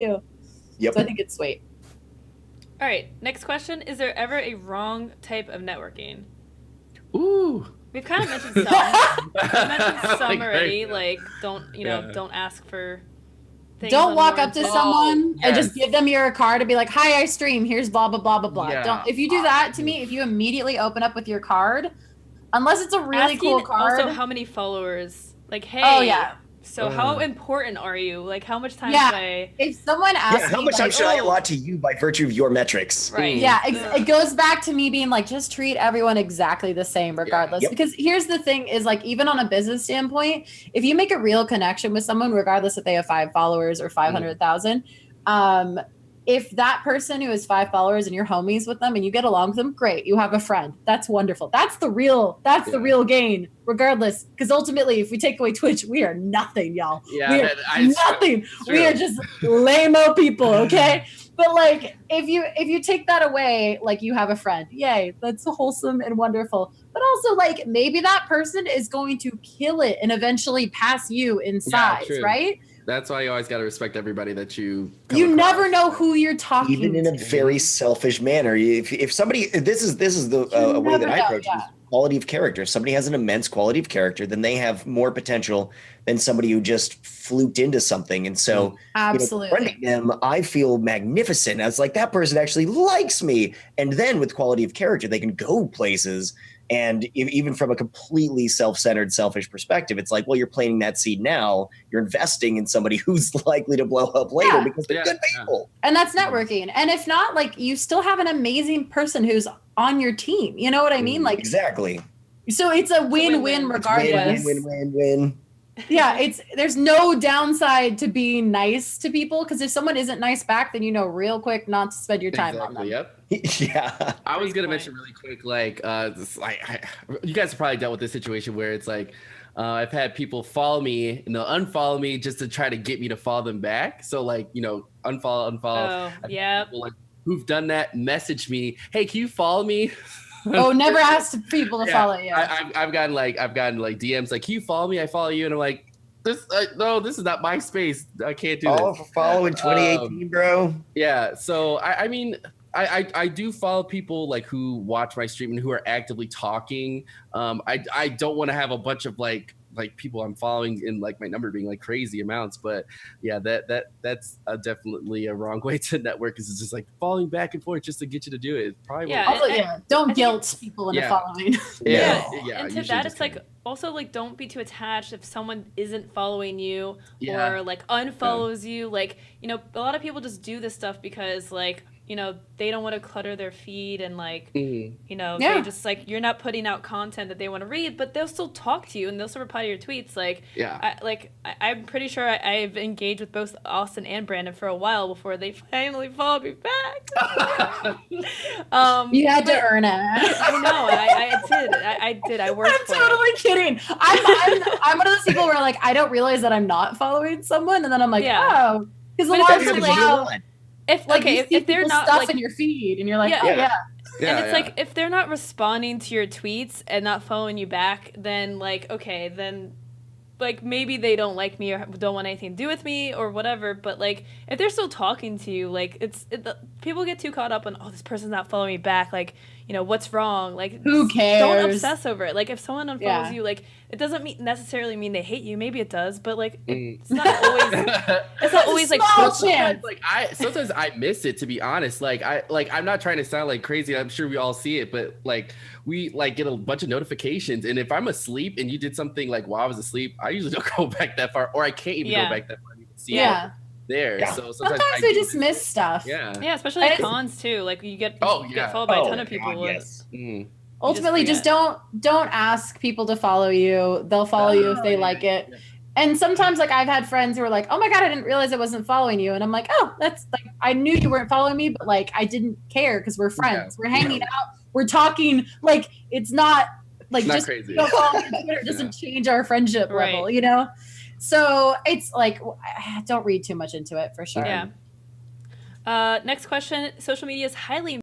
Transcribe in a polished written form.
too. Yep. So I think it's sweet. All right, next question. Is there ever a wrong type of networking? Ooh. We've kind of mentioned some. We've mentioned some Like, already. yeah. Like, don't, Yeah. don't ask for things Don't walk up to unwarranted. someone and just Yes. give them your card and be like, "Hi, I stream. Here's blah blah blah blah blah." Yeah. Don't. If you do that to me, if you immediately open up with your card, unless it's a really Asking cool card. also how many followers. Like, hey, Oh yeah, so how important are you? Like, how much time yeah. should I? If someone asks Yeah, how me, much time like, should I "Oh, allot to you by virtue of your metrics? Right. yeah, it goes back to me being like, just treat everyone exactly the same, regardless. Yep. Because here's the thing: is like, even on a business standpoint, if you make a real connection with someone, regardless if they have 5 followers or 500,000, if that person who has 5 followers and you're homies with them and you get along with them, great, you have a friend. That's wonderful. That's the real gain, regardless. Because ultimately, if we take away Twitch, we are nothing, y'all. Yeah, we are nothing. We are just lame-o people, okay? But like, if you take that away, like, you have a friend. Yay, that's wholesome and wonderful. But also, like, maybe that person is going to kill it and eventually pass you in size, right? That's why you always got to respect everybody that you never know who you're talking Even in a very selfish manner. If somebody, this is the way that I approach it, quality of character. If somebody has an immense quality of character, then they have more potential than somebody who just fluked into something. And so, absolutely, friending them, I feel magnificent. I was like, that person actually likes me. And then with quality of character, they can go places. And even from a completely self-centered, selfish perspective, it's like, well, you're planting that seed now. You're investing in somebody who's likely to blow up later because they're good people. And that's networking. And if not, like, you still have an amazing person who's on your team. You know what I mean? Like, exactly. So it's a win-win regardless. Win. Yeah, there's no downside to being nice to people, because if someone isn't nice back, then you know real quick not to spend your time on them. Yep. Yeah. I was gonna mention really quick, like, you guys have probably dealt with this situation where it's like, I've had people follow me and they'll unfollow me just to try to get me to follow them back. So like, unfollow. Oh, yeah. Like, who've done that message me, hey, can you follow me? Oh, never asked people to follow you. I've gotten like DMs like, can you follow me? I follow you, and I'm like, no, this is not my space. I can't do this. Follow in 2018, bro. Yeah, so I mean, I do follow people like who watch my stream and who are actively talking. I don't want to have a bunch of like people I'm following in like my number being like crazy amounts, but yeah, that's definitely a wrong way to network, because it's just like following back and forth just to get you to do it. Probably don't guilt people into following. And to that, it's like, also, like, don't be too attached if someone isn't following you or like unfollows you. Like, a lot of people just do this stuff because like, they don't want to clutter their feed, and like, they just like, you're not putting out content that they want to read, but they'll still talk to you and they'll still reply to your tweets. Like, I'm pretty sure I've engaged with both Austen and Brandon for a while before they finally followed me back. You had to earn it. I know, I did. I worked for it. I'm totally kidding. I'm one of those people where like, I don't realize that I'm not following someone, and then I'm like, oh, because a lot of times if they're not stuff like in your feed, and you're like, and it's like, if they're not responding to your tweets and not following you back, then like, okay, then like maybe they don't like me or don't want anything to do with me or whatever. But like, if they're still talking to you, like, people get too caught up on, oh, this person's not following me back, like, what's wrong, like, who cares, don't obsess over it. Like, if someone unfollows you, like, it doesn't necessarily mean they hate you. Maybe it does, but like, it's not always like chance. Like, sometimes I miss it, to be honest. Like, I'm not trying to sound like crazy, I'm sure we all see it, but like, we like get a bunch of notifications, and if I'm asleep and you did something like while I was asleep, I usually don't go back that far, or I can't even go back that far to even see it there. So sometimes we just miss stuff. Especially at cons too. Like, you get followed by a ton of people. Ultimately, just don't ask people to follow you. They'll follow you if they like it. And sometimes, like, I've had friends who are like, oh my God, I didn't realize I wasn't following you. And I'm like, oh, that's like, I knew you weren't following me, but like, I didn't care because we're friends. We're hanging out. We're talking. Like, it's not like, it's just not crazy. Don't follow me on Twitter doesn't change our friendship level, So it's like, don't read too much into it, for sure. Next question. Social media is highly